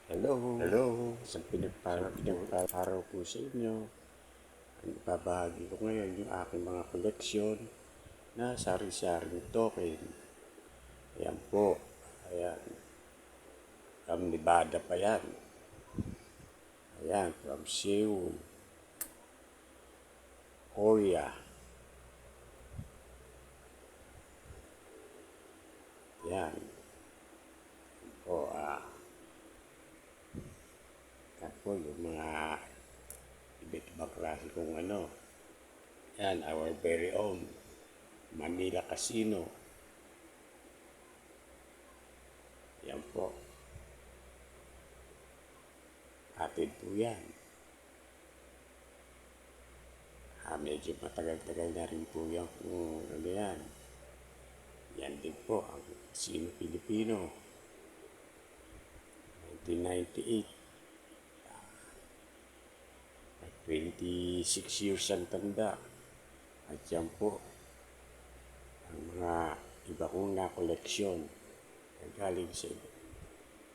Hello, Hello, isang pinagparaw po sa inyo. Ang ibabahagi ko ngayon yung aking mga koleksyon na sari-saring token. Ayan po, ayan, from Nevada pa yan. Ayan, from Seoul, Korea. Ayan, po, yan po yung mga iba't ibang klase kong ano. Ayan, our very own Manila Casino. Ayan po, atin po yan. Medyo matagal-tagal na rin po yan kung ano yan. Yan din po ang Casino Pilipino. 1998. 26 years ang tanda. At yan po ang mga iba kong na-koleksyon na galing sa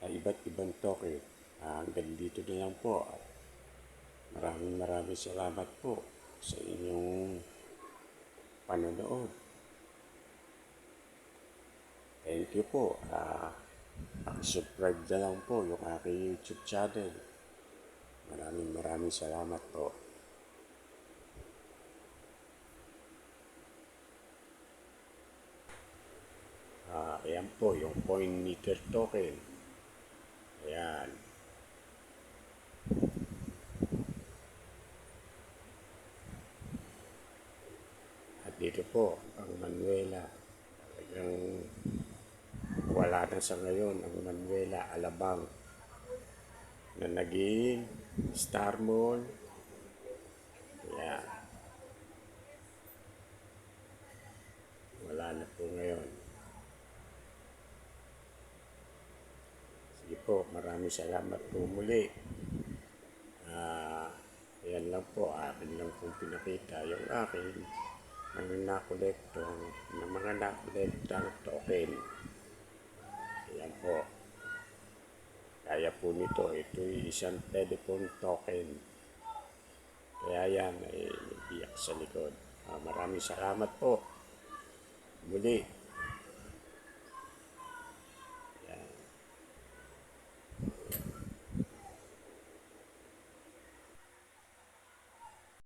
iba't ibang token. Hanggang dito na lang po. At maraming salamat po sa inyong panonood. Thank you po. Subscribe na lang po yung aking YouTube channel. Maraming salamat po. Ayan po yung coin meter token. Ayan. At dito po ang Manuela. Talagang wala na sa ngayon ang Manuela Alabang na naging Star Mall. Ayan. Wala na po ngayon. Sige po, maraming salamat po muli. Ayan lang po, akin lang pong pinakita yung akin ng mga nakolektong token. Ayan po. Kaya po nito, ito'y isang telephone token. Kaya yan ay biyak sa likod. Maraming salamat po. Muli.